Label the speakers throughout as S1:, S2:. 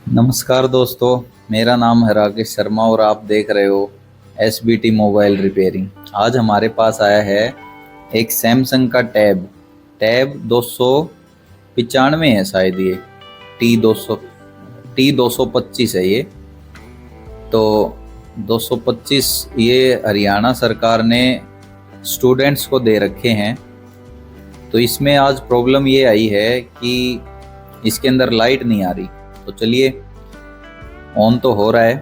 S1: नमस्कार दोस्तों, मेरा नाम है राकेश शर्मा और आप देख रहे हो SBT मोबाइल रिपेयरिंग। आज हमारे पास आया है एक सैमसंग का टैब 295 है शायद। ये T225 है ये। तो 225 ये हरियाणा सरकार ने स्टूडेंट्स को दे रखे हैं। तो इसमें आज प्रॉब्लम ये आई है कि इसके अंदर लाइट नहीं आ रही। तो चलिए, ऑन तो हो रहा है,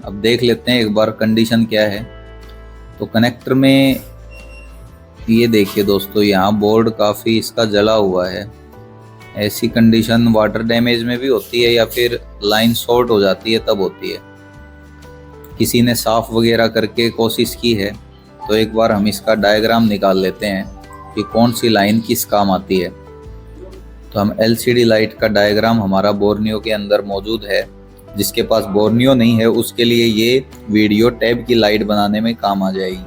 S1: अब देख लेते हैं एक बार कंडीशन क्या है। तो कनेक्टर में ये देखिए दोस्तों, यहाँ बोर्ड काफ़ी इसका जला हुआ है। ऐसी कंडीशन वाटर डैमेज में भी होती है या फिर लाइन शॉर्ट हो जाती है तब होती है। किसी ने साफ वगैरह करके कोशिश की है। तो एक बार हम इसका डायग्राम निकाल लेते हैं कि कौन सी लाइन किस काम आती है। तो हम LCD लाइट का डायग्राम हमारा बोर्नियो के अंदर मौजूद है। जिसके पास बोर्नियो नहीं है उसके लिए ये वीडियो टैब की लाइट बनाने में काम आ जाएगी।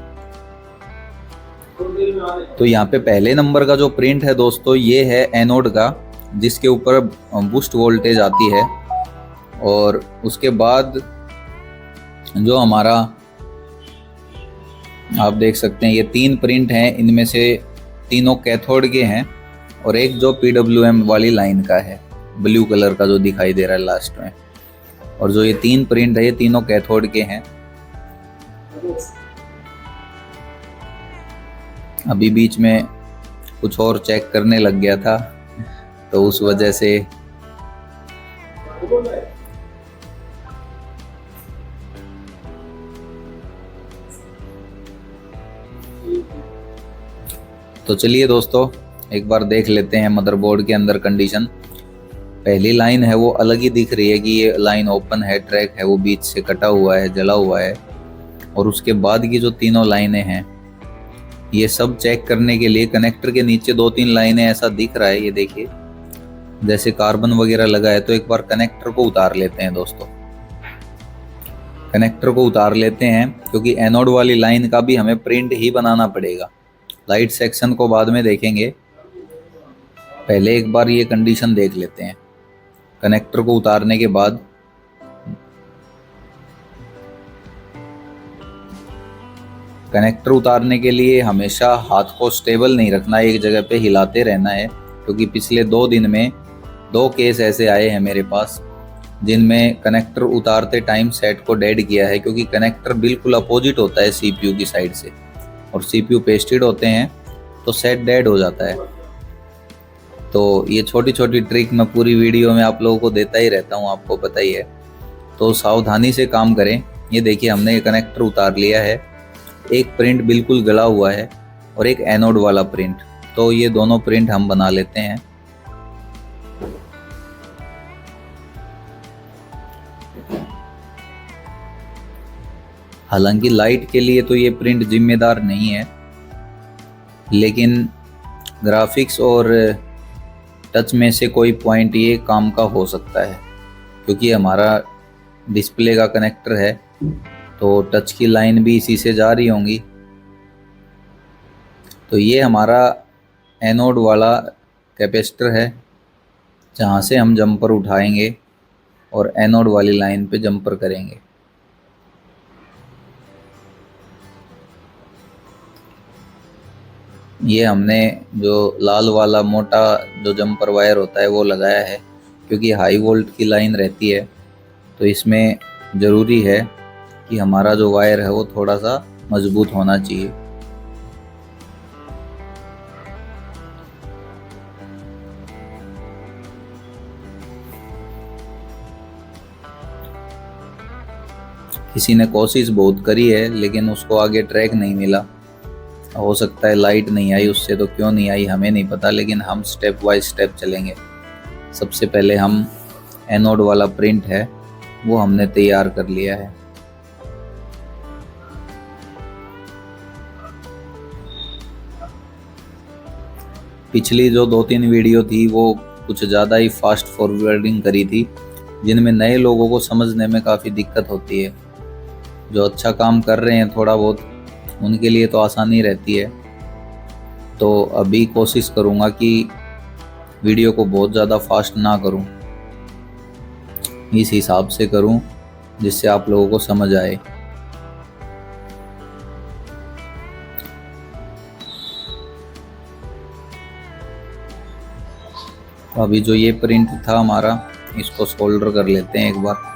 S1: तो यहाँ पे पहले नंबर का जो प्रिंट है दोस्तों, ये है एनोड का, जिसके ऊपर बूस्ट वोल्टेज आती है। और उसके बाद जो हमारा आप देख सकते हैं, ये 3 प्रिंट हैं, इनमें से तीनों कैथोड के हैं और एक जो PWM वाली लाइन का है, ब्लू कलर का जो दिखाई दे रहा है लास्ट में। और जो ये 3 प्रिंट है ये तीनों कैथोड के हैं। अभी बीच में कुछ और चेक करने लग गया था तो उस वजह से तो चलिए दोस्तों, एक बार देख लेते हैं मदरबोर्ड के अंदर कंडीशन। पहली लाइन है वो अलग ही दिख रही है कि ये लाइन ओपन है, ट्रैक है वो बीच से कटा हुआ है, जला हुआ है। और उसके बाद की जो तीनों लाइनें हैं, ये सब चेक करने के लिए कनेक्टर के नीचे 2-3 लाइनें ऐसा दिख रहा है, ये देखिए जैसे कार्बन वगैरह लगा है। तो एक बार कनेक्टर को उतार लेते हैं दोस्तों, कनेक्टर को उतार लेते हैं क्योंकि एनोड वाली लाइन का भी हमें प्रिंट ही बनाना पड़ेगा। लाइट सेक्शन को बाद में देखेंगे, पहले एक बार ये कंडीशन देख लेते हैं। कनेक्टर को उतारने के बाद कनेक्टर उतारने के लिए हमेशा हाथ को स्टेबल नहीं रखना, एक जगह पे हिलाते रहना है। क्योंकि पिछले 2 दिन में 2 केस ऐसे आए हैं मेरे पास जिनमें कनेक्टर उतारते टाइम सेट को डेड किया है। क्योंकि कनेक्टर बिल्कुल अपोजिट होता है CPU की साइड से और CPU पेस्टेड होते हैं तो सेट डेड हो जाता है। तो ये छोटी छोटी ट्रिक मैं पूरी वीडियो में आप लोगों को देता ही रहता हूँ, आपको पता ही है। तो सावधानी से काम करें। ये देखिए, हमने ये कनेक्टर उतार लिया है। एक प्रिंट बिल्कुल गला हुआ है और एक एनोड वाला प्रिंट। तो ये दोनों प्रिंट हम बना लेते हैं। हालांकि लाइट के लिए तो ये प्रिंट जिम्मेदार नहीं है, लेकिन ग्राफिक्स और टच में से कोई पॉइंट ये काम का हो सकता है। क्योंकि हमारा डिस्प्ले का कनेक्टर है तो टच की लाइन भी इसी से जा रही होंगी। तो ये हमारा एनोड वाला कैपेसिटर है जहाँ से हम जंपर उठाएंगे और एनोड वाली लाइन पे जंपर करेंगे। ये हमने जो लाल वाला मोटा जो जंपर वायर होता है वो लगाया है, क्योंकि हाई वोल्ट की लाइन रहती है। तो इसमें ज़रूरी है कि हमारा जो वायर है वो थोड़ा सा मजबूत होना चाहिए। किसी ने कोशिश बहुत करी है लेकिन उसको आगे ट्रैक नहीं मिला। हो सकता है लाइट नहीं आई उससे, तो क्यों नहीं आई हमें नहीं पता, लेकिन हम स्टेप बाय स्टेप चलेंगे। सबसे पहले हम एनोड वाला प्रिंट है वो हमने तैयार कर लिया है। पिछली जो 2-3 वीडियो थी वो कुछ ज़्यादा ही फास्ट फॉरवर्डिंग करी थी, जिनमें नए लोगों को समझने में काफ़ी दिक्कत होती है। जो अच्छा काम कर रहे हैं थोड़ा बहुत, उनके लिए तो आसानी रहती है। तो अभी कोशिश करूँगा कि वीडियो को बहुत ज़्यादा फास्ट ना करूँ। इस हिसाब से करूं जिससे आप लोगों को समझ आए। तो अभी जो ये प्रिंट था हमारा, इसको सोल्डर कर लेते हैं एक बार।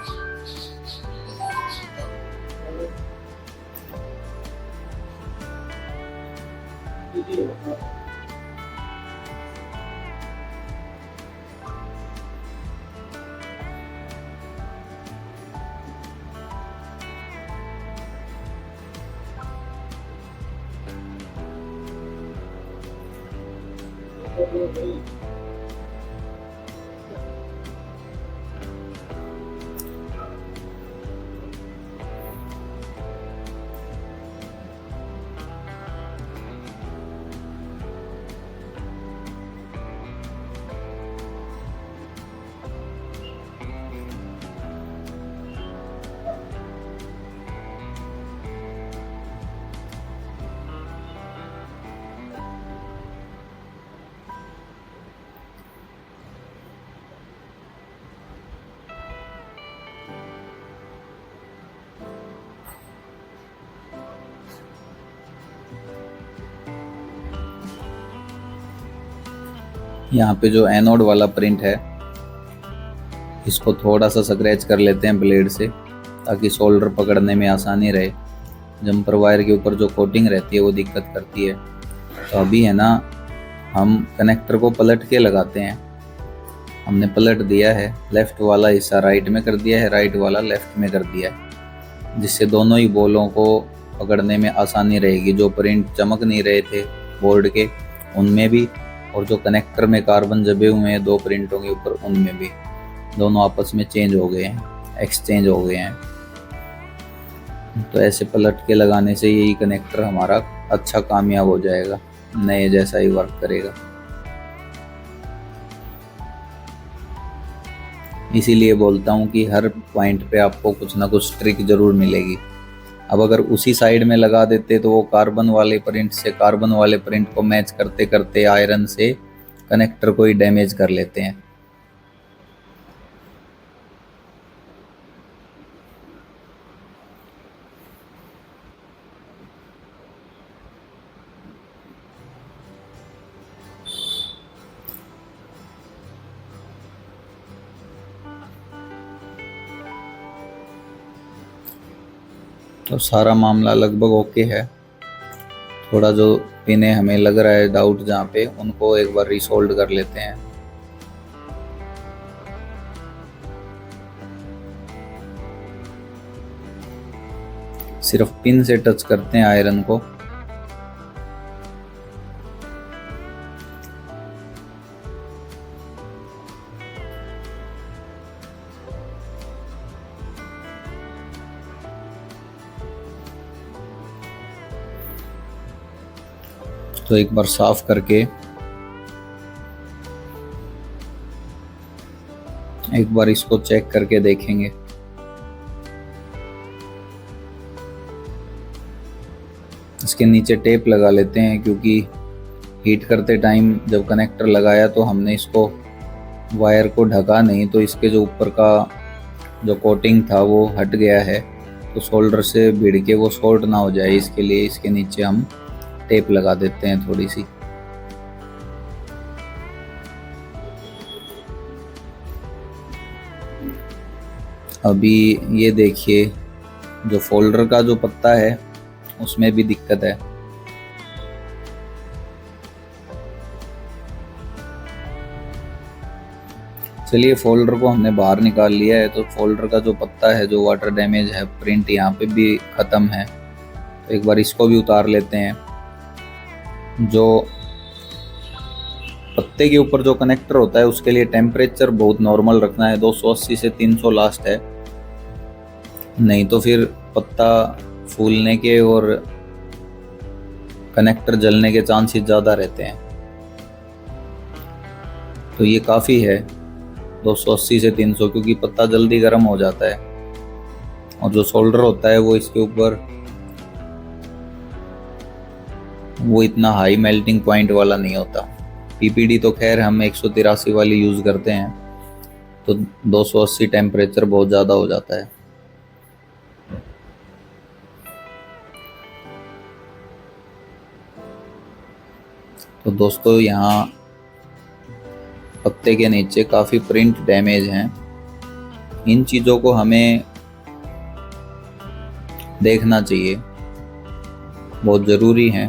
S1: यहाँ पे जो एनोड वाला प्रिंट है, इसको थोड़ा सा स्क्रैच कर लेते हैं ब्लेड से, ताकि सोल्डर पकड़ने में आसानी रहे। जंपर वायर के ऊपर जो कोटिंग रहती है वो दिक्कत करती है। तो अभी है ना, हम कनेक्टर को पलट के लगाते हैं। हमने पलट दिया है, लेफ़्ट वाला हिस्सा राइट में कर दिया है, राइट वाला लेफ़्ट में कर दिया है, जिससे दोनों ही बॉलों को पकड़ने में आसानी रहेगी। जो प्रिंट चमक नहीं रहे थे बोर्ड के, उनमें भी, और जो कनेक्टर में कार्बन जबे हुए हैं 2 प्रिंटों के ऊपर, उनमें भी, दोनों आपस में चेंज हो गए हैं, एक्सचेंज हो गए हैं। तो ऐसे पलट के लगाने से यही कनेक्टर हमारा अच्छा कामयाब हो जाएगा, नए जैसा ही वर्क करेगा। इसीलिए बोलता हूँ कि हर पॉइंट पे आपको कुछ ना कुछ ट्रिक जरूर मिलेगी। अब अगर उसी साइड में लगा देते तो वो कार्बन वाले प्रिंट से कार्बन वाले प्रिंट को मैच करते करते आयरन से कनेक्टर को ही डैमेज कर लेते हैं। तो सारा मामला लगभग ओके है। थोड़ा जो पिने हमें लग रहा है डाउट जहाँ पे, उनको एक बार रिसोल्ड कर लेते हैं। सिर्फ पिन से टच करते हैं आयरन को। तो एक बार साफ करके एक बार इसको चेक करके देखेंगे। इसके नीचे टेप लगा लेते हैं, क्योंकि हीट करते टाइम जब कनेक्टर लगाया तो हमने इसको वायर को ढका नहीं, तो इसके जो ऊपर का जो कोटिंग था वो हट गया है। तो सोल्डर से भिड़ के वो शॉर्ट ना हो जाए, इसके लिए इसके नीचे हम टेप लगा देते हैं थोड़ी सी। अभी ये देखिए, जो फोल्डर का जो पत्ता है उसमें भी दिक्कत है। चलिए, फोल्डर को हमने बाहर निकाल लिया है, तो फोल्डर का जो पत्ता है, जो वाटर डैमेज है, प्रिंट यहाँ पे भी ख़त्म है। तो एक बार इसको भी उतार लेते हैं। जो पत्ते के ऊपर जो कनेक्टर होता है उसके लिए टेम्परेचर बहुत नॉर्मल रखना है, 280 से 300 लास्ट है, नहीं तो फिर पत्ता फूलने के और कनेक्टर जलने के चांसेस ज़्यादा रहते हैं। तो ये काफ़ी है 280 से 300, क्योंकि पत्ता जल्दी गर्म हो जाता है। और जो सोल्डर होता है वो इसके ऊपर वो इतना हाई मेल्टिंग पॉइंट वाला नहीं होता। पीपीडी तो खैर हम 183 वाली यूज़ करते हैं, तो 280 टेम्परेचर बहुत ज़्यादा हो जाता है। तो दोस्तों यहाँ पत्ते के नीचे काफ़ी प्रिंट डैमेज हैं। इन चीज़ों को हमें देखना चाहिए, बहुत ज़रूरी है।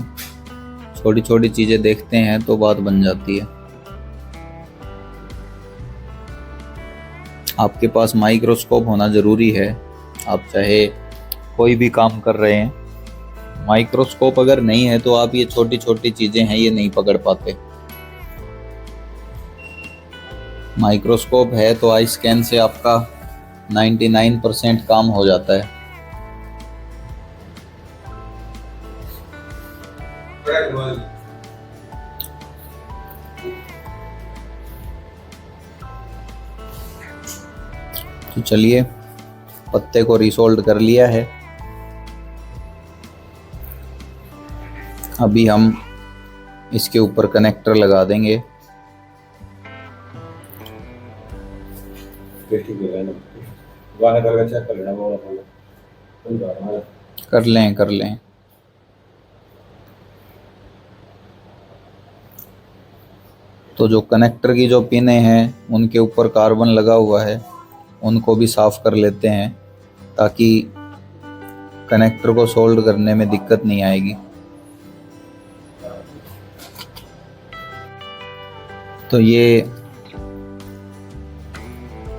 S1: छोटी छोटी चीज़ें देखते हैं तो बात बन जाती है। आपके पास माइक्रोस्कोप होना ज़रूरी है। आप चाहे कोई भी काम कर रहे हैं, माइक्रोस्कोप अगर नहीं है तो आप ये छोटी छोटी चीज़ें हैं ये नहीं पकड़ पाते। माइक्रोस्कोप है तो आई स्कैन से आपका 99% काम हो जाता है। तो चलिए, पत्ते को रिसोल्ड कर लिया है। अभी हम इसके ऊपर कनेक्टर लगा देंगे। कर लें। तो जो कनेक्टर की जो पिनें हैं उनके ऊपर कार्बन लगा हुआ है, उनको भी साफ़ कर लेते हैं ताकि कनेक्टर को सोल्ड करने में दिक्कत नहीं आएगी। तो ये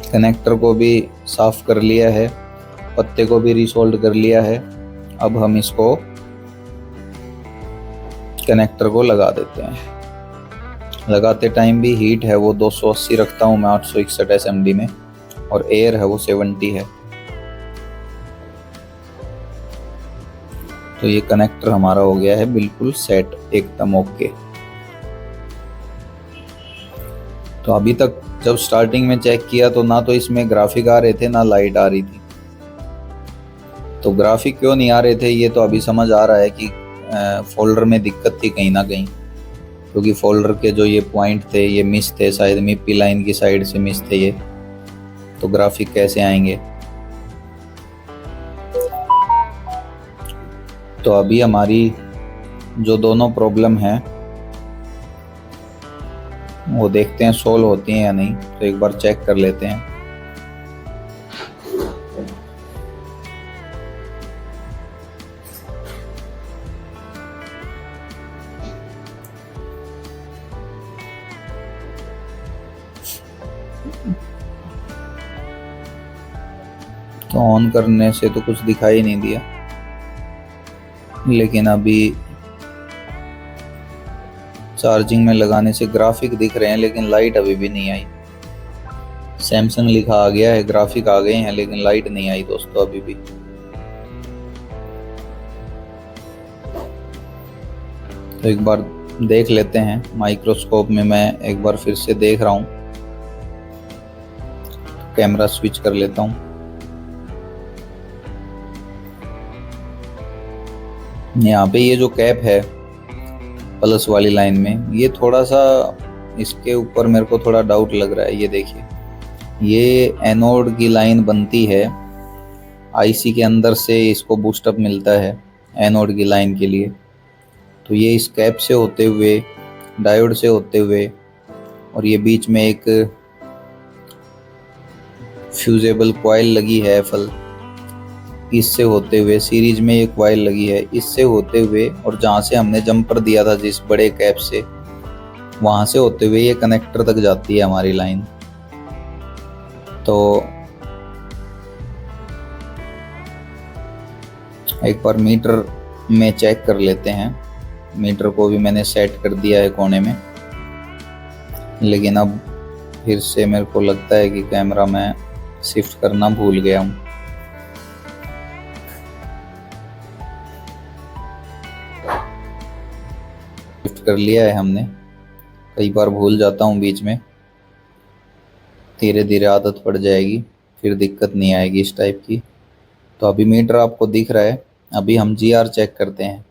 S1: कनेक्टर को भी साफ़ कर लिया है, पत्ते को भी रिसोल्ड कर लिया है। अब हम इसको कनेक्टर को लगा देते हैं। लगाते टाइम भी हीट है वो 280 रखता हूँ मैं 861 SMD में, और एयर है वो 70 है। तो ये कनेक्टर हमारा हो गया है बिल्कुल सेट, एकदम ओके। तो अभी तक जब स्टार्टिंग में चेक किया तो ना तो इसमें ग्राफिक आ रहे थे ना लाइट आ रही थी। तो ग्राफिक क्यों नहीं आ रहे थे ये तो अभी समझ आ रहा है कि फोल्डर में दिक्कत थी कहीं ना कहीं, क्योंकि फोल्डर के जो ये पॉइंट थे ये मिस थे, शायद मिपी लाइन की साइड से मिस थे ये। तो ग्राफिक कैसे आएंगे। तो अभी हमारी जो दोनों प्रॉब्लम हैं वो देखते हैं सोल्व होती हैं या नहीं। तो एक बार चेक कर लेते हैं। तो ऑन करने से तो कुछ दिखाई नहीं दिया, लेकिन अभी चार्जिंग में लगाने से ग्राफिक दिख रहे हैं लेकिन लाइट अभी भी नहीं आई। सैमसंग लिखा आ गया है, ग्राफिक आ गए हैं लेकिन लाइट नहीं आई दोस्तों अभी भी। तो एक बार देख लेते हैं माइक्रोस्कोप में। मैं एक बार फिर से देख रहा हूँ, कैमरा स्विच कर लेता हूँ। यहाँ पे ये जो कैप है प्लस वाली लाइन में, ये थोड़ा सा इसके ऊपर मेरे को थोड़ा डाउट लग रहा है। ये देखिए, ये एनोड की लाइन बनती है, आईसी के अंदर से इसको बूस्टअप मिलता है एनोड की लाइन के लिए। तो ये इस कैप से होते हुए, डायोड से होते हुए, और ये बीच में एक फ्यूजेबल कॉइल लगी है एफएल, इससे होते हुए सीरीज में एक कॉइल लगी है, इससे होते हुए, और जहाँ से हमने जंपर दिया था जिस बड़े कैप से, वहाँ से होते हुए ये कनेक्टर तक जाती है हमारी लाइन। तो एक बार मीटर में चेक कर लेते हैं। मीटर को भी मैंने सेट कर दिया है कोने में, लेकिन अब फिर से मेरे को लगता है कि कैमरा मैं शिफ्ट करना भूल गया हूँ। शिफ्ट कर लिया है हमने, कई बार भूल जाता हूँ बीच में, धीरे धीरे आदत पड़ जाएगी, फिर दिक्कत नहीं आएगी इस टाइप की। तो अभी मीटर आपको दिख रहा है। अभी हम जीआर चेक करते हैं,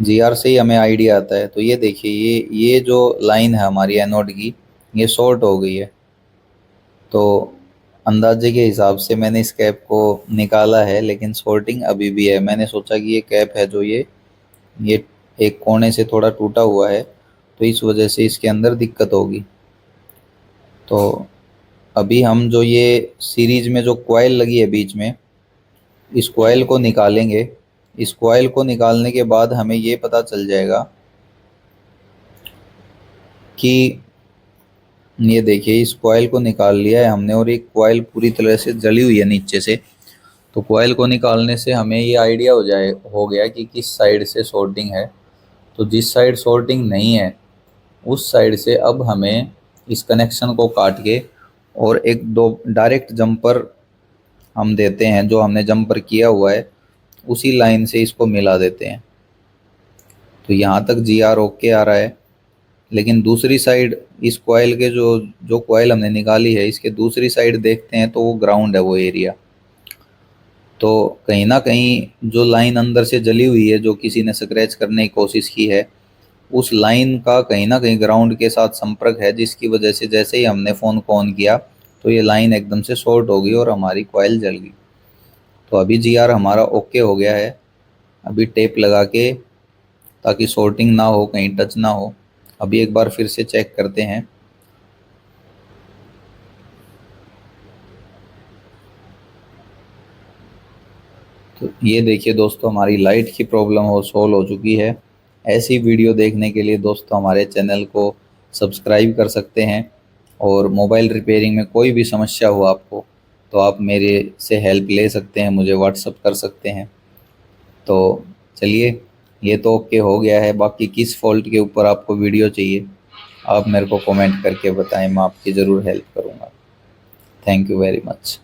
S1: जीआर से ही हमें आइडिया आता है। तो ये देखिए, ये जो लाइन है हमारी एनोड की, ये शॉर्ट हो गई है। तो अंदाजे के हिसाब से मैंने इस कैप को निकाला है, लेकिन सॉर्टिंग अभी भी है। मैंने सोचा कि ये कैप है जो ये एक कोने से थोड़ा टूटा हुआ है, तो इस वजह से इसके अंदर दिक्कत होगी। तो अभी हम जो ये सीरीज में जो कॉइल लगी है बीच में, इस कॉइल को निकालेंगे। इस कॉइल को निकालने के बाद हमें ये पता चल जाएगा कि ये देखिए, इस कॉइल को निकाल लिया है हमने और एक कॉइल पूरी तरह से जली हुई है नीचे से। तो कॉइल को निकालने से हमें ये आइडिया हो गया कि किस साइड से शॉर्टिंग है। तो जिस साइड शॉर्टिंग नहीं है उस साइड से अब हमें इस कनेक्शन को काट के और एक दो डायरेक्ट जंपर हम देते हैं, जो हमने जंपर किया हुआ है उसी लाइन से इसको मिला देते हैं। तो यहाँ तक GR ओके आ रहा है, लेकिन दूसरी साइड इस कॉइल के जो जो कॉइल हमने निकाली है इसके दूसरी साइड देखते हैं तो वो ग्राउंड है, वो एरिया। तो कहीं ना कहीं जो लाइन अंदर से जली हुई है, जो किसी ने स्क्रैच करने की कोशिश की है, उस लाइन का कहीं ना कहीं ग्राउंड के साथ संपर्क है, जिसकी वजह से जैसे ही हमने फ़ोन को ऑन किया तो ये लाइन एकदम से शॉर्ट हो गई और हमारी कॉइल जल गई। तो अभी GR हमारा ओके हो गया है। अभी टेप लगा के, ताकि शॉर्टिंग ना हो, कहीं टच ना हो, अभी एक बार फिर से चेक करते हैं। तो ये देखिए दोस्तों, हमारी लाइट की प्रॉब्लम सॉल्व हो चुकी है। ऐसी वीडियो देखने के लिए दोस्तों हमारे चैनल को सब्सक्राइब कर सकते हैं, और मोबाइल रिपेयरिंग में कोई भी समस्या हो आपको तो आप मेरे से हेल्प ले सकते हैं, मुझे व्हाट्सअप कर सकते हैं। तो चलिए, ये तो ओके हो गया है। बाकी किस फॉल्ट के ऊपर आपको वीडियो चाहिए आप मेरे को कमेंट करके बताएं, मैं आपकी ज़रूर हेल्प करूँगा। Thank you very much.